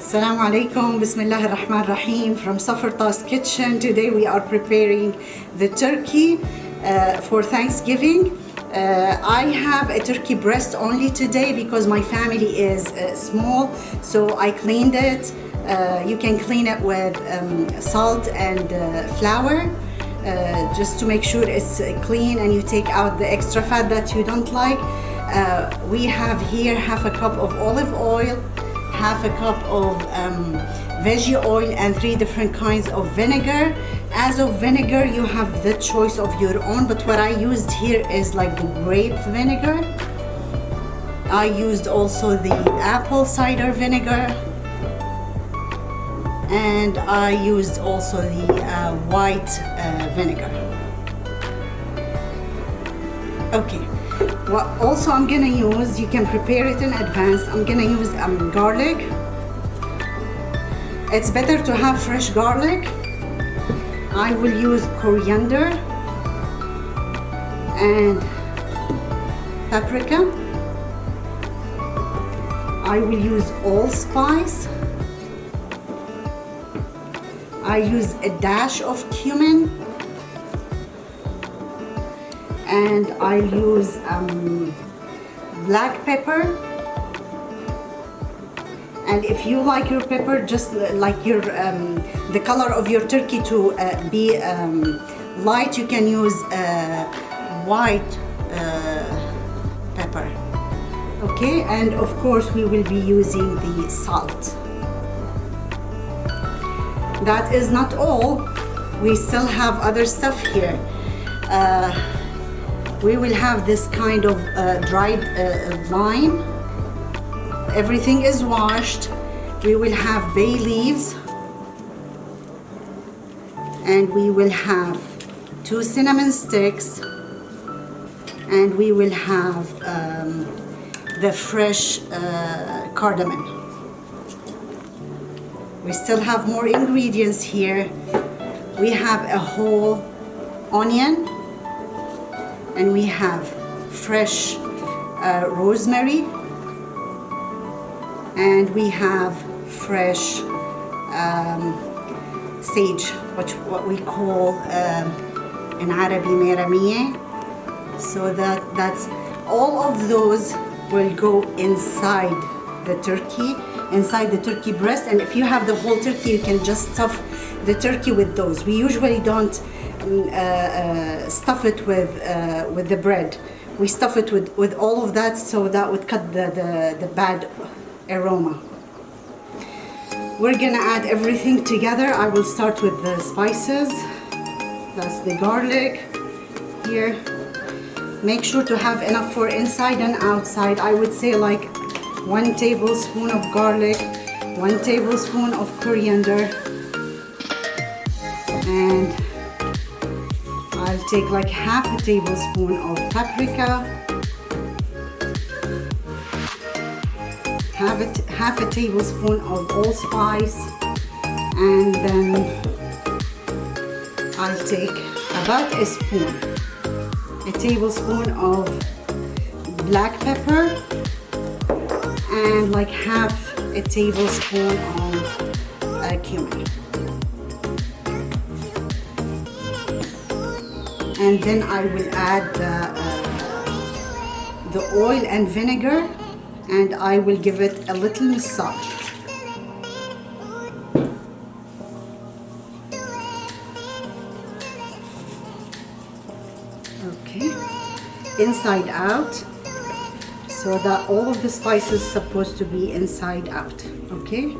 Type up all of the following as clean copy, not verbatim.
Assalamu alaikum, Bismillah ar-Rahman ar-Rahim from Safarta's kitchen. Today we are preparing the turkey for Thanksgiving. I have a turkey breast only today because my family is small, so I cleaned it. You can clean it with salt and flour just to make sure it's clean and you take out the extra fat that you don't like. We have here half a cup of olive oil, half a cup of veggie oil, and 3 different kinds of vinegar. As of vinegar, you have the choice of your own, but what I used here is like the grape vinegar. I used also the apple cider vinegar, and I used also the white vinegar. Okay. What also I'm gonna use, you can prepare it in advance. I'm gonna use garlic. It's better to have fresh garlic. I will use coriander and paprika. I will use allspice. I use a dash of cumin. And I use black pepper. And if you like your pepper, just like your the color of your turkey to be light, you can use white pepper. Okay, and of course we will be using the salt. That is not all. We still have other stuff here. We will have this kind of dried lime. Everything is washed. We will have bay leaves. And we will have 2 cinnamon sticks. And we will have the fresh cardamom. We still have more ingredients here. We have a whole onion. And we have fresh rosemary, and we have fresh sage, what we call in Arabic مرامية. So that's all of those will go inside the turkey, inside the turkey breast. And if you have the whole turkey, you can just stuff the turkey with those. We usually don't stuff it with the bread. We stuff it with all of that, so that would cut the bad aroma. We're gonna add everything together. I will start with the spices. That's the garlic here. Make sure to have enough for inside and outside. I would say like 1 tablespoon of garlic, 1 tablespoon of coriander, and I'll take like half a tablespoon of paprika, half a tablespoon of allspice, and then I'll take about a tablespoon of black pepper, and like half a tablespoon of cumin. And then I will add the oil and vinegar, and I will give it a little massage. Okay, inside out, so that all of the spices supposed to be inside out. Okay.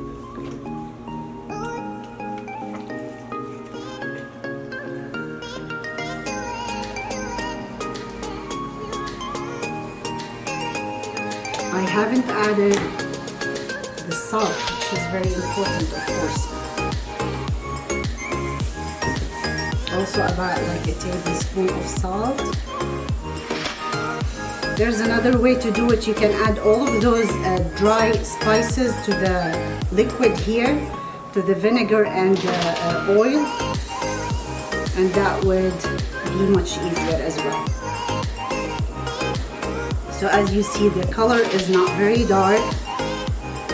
I haven't added the salt, which is very important, of course. Also about like a tablespoon of salt. There's another way to do it. You can add all of those dry spices to the liquid here, to the vinegar and oil, and that would be much easier as well. So as you see, the color is not very dark.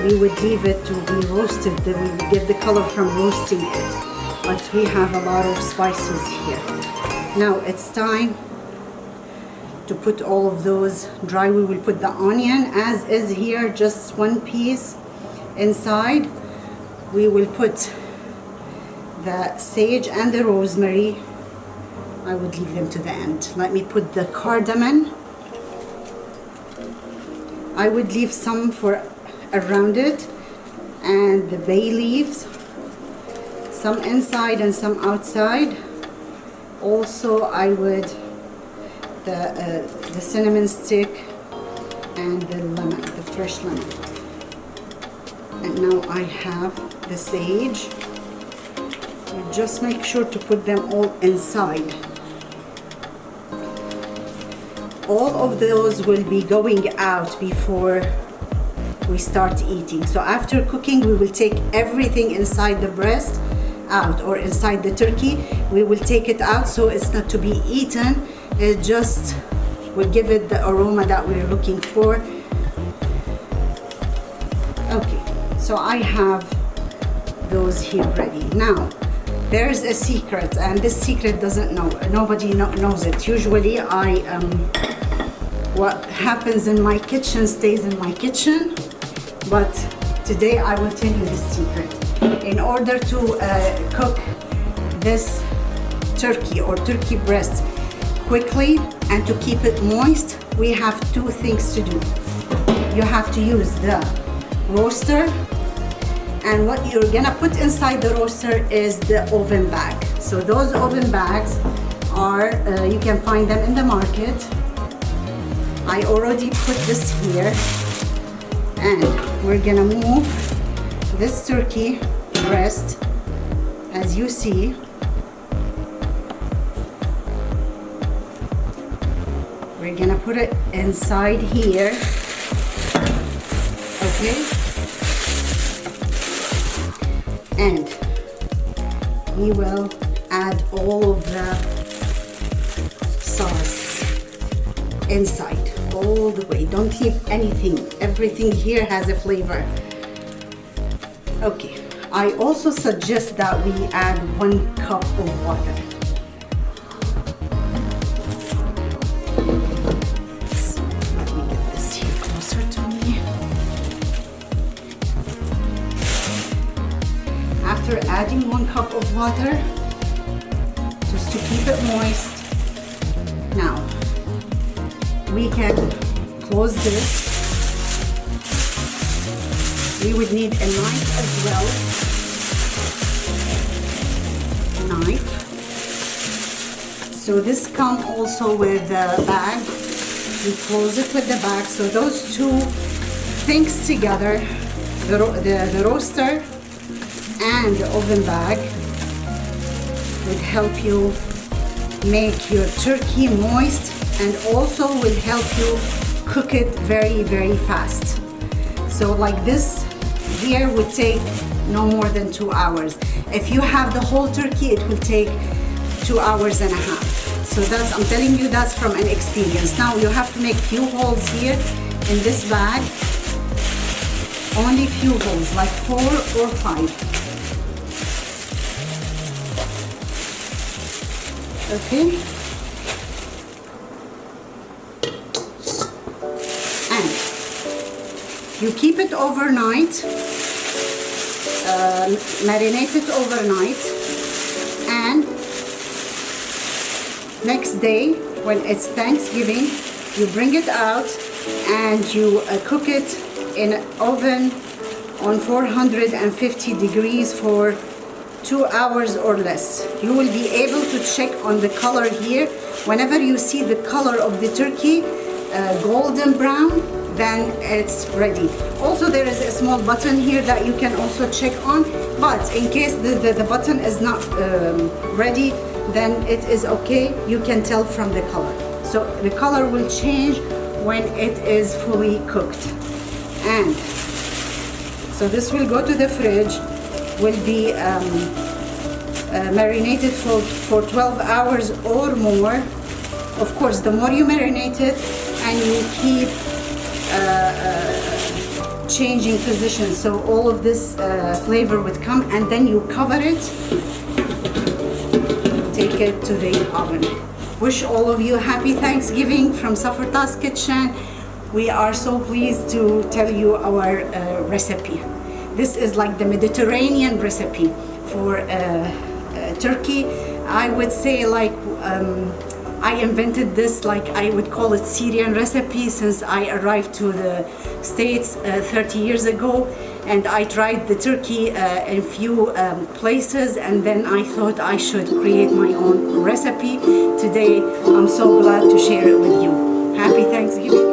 we would leave it to be roasted. We would get the color from roasting it. But we have a lot of spices here. Now it's time to put all of those dry. We will put the onion as is here, just one piece inside. We will put the sage and the rosemary. I would leave them to the end. Let me put the cardamom. I would leave some for around it, and the bay leaves, some inside and some outside. Also I would the cinnamon stick and the lemon, the fresh lemon. And now I have the sage. You just make sure to put them all inside. All of those will be going out before we start eating. So after cooking, we will take everything inside the breast out, or inside the turkey. We will take it out so it's not to be eaten. It just will give it the aroma that we're looking for. Okay, so I have those here ready. Now, there's a secret, and this secret nobody knows it. Usually what happens in my kitchen stays in my kitchen, but today I will tell you the secret. In order to cook this turkey or turkey breast quickly and to keep it moist, we have two things to do. You have to use the roaster, and what you're gonna put inside the roaster is the oven bag. So those oven bags are, you can find them in the market. I already put this here, and we're gonna move this turkey breast, as you see. We're gonna put it inside here, okay? And we will add all of the sauce inside, all the way. Don't leave anything. Everything here has a flavor. Okay, I also suggest that we add 1 cup of water. So let me get this here closer to me. After adding 1 cup of water, just to keep it moist, now we can close this. We would need a knife as well. Knife. So this comes also with the bag. We close it with the bag. So those two things together, the roaster and the oven bag, would help you make your turkey moist, and also will help you cook it very, very fast. So like this here would take no more than 2 hours. If you have the whole turkey, it will take 2 hours and a half. So that's, I'm telling you, that's from an experience. Now you have to make few holes here in this bag. Only few holes, like 4 or 5. Okay. And you keep it overnight, marinate it overnight, and next day, when it's Thanksgiving, you bring it out and you cook it in an oven on 450 degrees for 2 hours or less. You will be able to check on the color here. Whenever you see the color of the turkey golden brown, then it's ready. Also, there is a small button here that you can also check on, but in case the button is not ready, then it is okay. You can tell from the color. So the color will change when it is fully cooked. And so this will go to the fridge, will be marinated for 12 hours or more. Of course, the more you marinate it and you keep changing position. So all of this flavor would come, and then you cover it, take it to the oven. Wish all of you happy Thanksgiving from Safarta's Kitchen. We are so pleased to tell you our recipe. This is like the Mediterranean recipe for turkey. I would say like I invented this, like I would call it Syrian recipe, since I arrived to the States 30 years ago, and I tried the turkey in few places, and then I thought I should create my own recipe. Today I'm so glad to share it with you. Happy Thanksgiving.